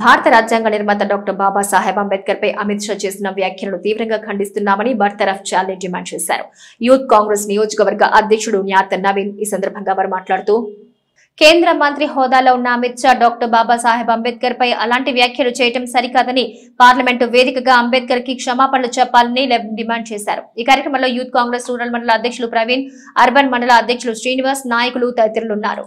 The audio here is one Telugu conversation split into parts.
భారత రాజ్యాంగ నిర్మాత డాక్టర్ బాబాసాహెబ్ అంబేద్కర్ పై అమిత్ షా చేసిన వ్యాఖ్యలను తీవ్రంగా ఖండిస్తున్నామని బర్తరఫ్ చేయాలని డిమాండ్ చేశారు. యూత్ కాంగ్రెస్ నియోజకవర్గ అధ్యక్షుడు న్యాత నవీన్ ఈ సందర్భంగా వారు మాట్లాడుతూ, కేంద్ర మంత్రి హోదాలో ఉన్న అమిత్ షా డాక్టర్ బాబాసాహెబ్ అంబేద్కర్ పై అలాంటి వ్యాఖ్యలు చేయడం సరికాదని పార్లమెంటు వేదికగా అంబేద్కర్ కి క్షమాపణలు చెప్పాలని డిమాండ్ చేశారు. ఈ కార్యక్రమంలో యూత్ కాంగ్రెస్ రూరల్ మండల అధ్యక్షులు ప్రవీణ్, అర్బన్ మండల అధ్యక్షులు శ్రీనివాస్, నాయకులు తదితరులున్నారు.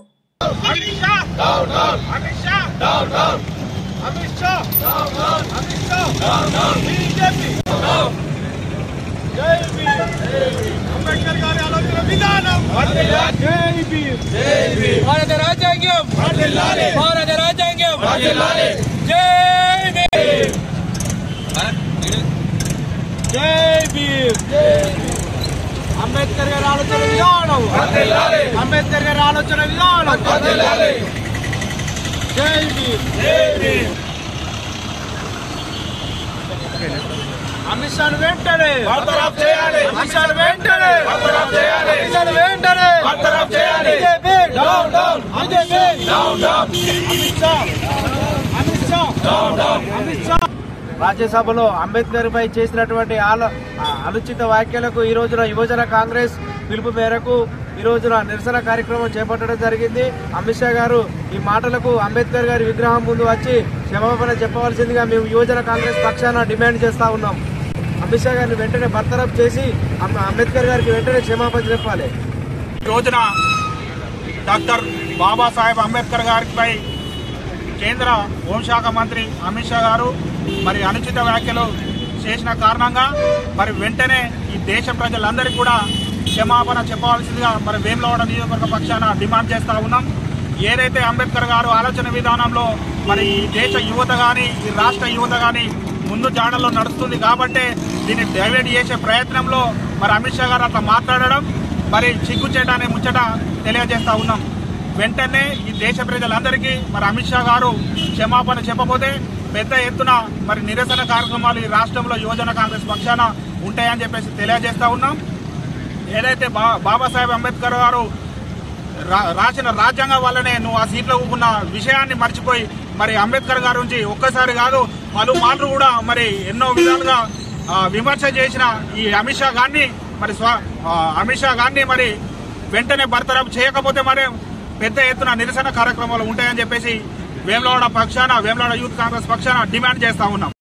అంబేద్కర్ గారి ఆలోచన విధానం, అంబేద్కర్ గారి ఆలోచన విధానం. జై భీమ్. అమిత్ షాను వెంటనే బర్తరఫ్ చేయాలి, అమిత్ షాను వెంటనే బర్తరఫ్ చేయాలి, అమిత్ షాను వెంటనే బర్తరఫ్ చేయాలి. BJP down down, BJP down down, Amit Shah, Amit Shah down down, Amit Shah. రాజ్యసభలో అంబేద్కర్ పై చేసినటువంటి అనుచిత వ్యాఖ్యలకు ఈ రోజున యువజన కాంగ్రెస్ పిలుపు మేరకు ఈ రోజున నిరసన కార్యక్రమం చేపట్టడం జరిగింది. అమిత్ షా గారు ఈ మాటలకు అంబేద్కర్ గారి విగ్రహం ముందు వచ్చి క్షమాపణ చెప్పవలసిందిగా మేము యువజన కాంగ్రెస్ పక్షాన డిమాండ్ చేస్తా ఉన్నాం. అమిత్ షా గారిని వెంటనే బర్తరఫ్ చేసి అంబేద్కర్ గారికి వెంటనే క్షమాపణ చెప్పాలి. ఈ రోజున డాక్టర్ బాబాసాహెబ్ అంబేద్కర్ గారిపై కేంద్ర హోంశాఖ మంత్రి అమిత్ షా గారు మరి అనుచిత వ్యాఖ్యలు చేసిన కారణంగా మరి వెంటనే ఈ దేశ ప్రజలందరికీ కూడా క్షమాపణ చెప్పవలసిందిగా మరి వేములవాడ నియోజకవర్గ పక్షాన డిమాండ్ చేస్తా ఉన్నాం. ఏదైతే అంబేద్కర్ గారు ఆలోచన విధానంలో మరి ఈ దేశ యువత కానీ ఈ రాష్ట్ర యువత కానీ ముందు జాడల్లో నడుస్తుంది కాబట్టి దీన్ని డైవర్ట్ చేసే ప్రయత్నంలో మరి అమిత్ షా గారు అట్లా మాట్లాడడం మరి సిగ్గుచేటనే ముచ్చట తెలియజేస్తా ఉన్నాం. వెంటనే ఈ దేశ ప్రజలందరికీ మరి అమిత్ షా గారు క్షమాపణ చెప్పబోతే పెద్ద ఎత్తున మరి నిరసన కార్యక్రమాలు ఈ రాష్ట్రంలో యువజన కాంగ్రెస్ పక్షాన ఉంటాయని చెప్పేసి తెలియజేస్తా ఉన్నాం. ఏదైతే బాబాసాహెబ్ అంబేద్కర్ గారు రాసిన రాజ్యాంగం వల్లనే నువ్వు ఆ సీట్లో కూకున్న విషయాన్ని మర్చిపోయి మరి అంబేద్కర్ గారి నుంచి ఒక్కసారి కాదు పలుమార్లు కూడా మరి ఎన్నో విధాలుగా విమర్శ చేసిన ఈ అమిత్ షా గారిని మరి వెంటనే బర్తరఫ్ చేయకపోతే మరి పెద్ద ఎత్తున నిరసన కార్యక్రమాలు ఉంటాయని చెప్పేసి వేములవాడ యూత్ కాంగ్రెస్ పక్షాన డిమాండ్ చేస్తా ఉన్నాం.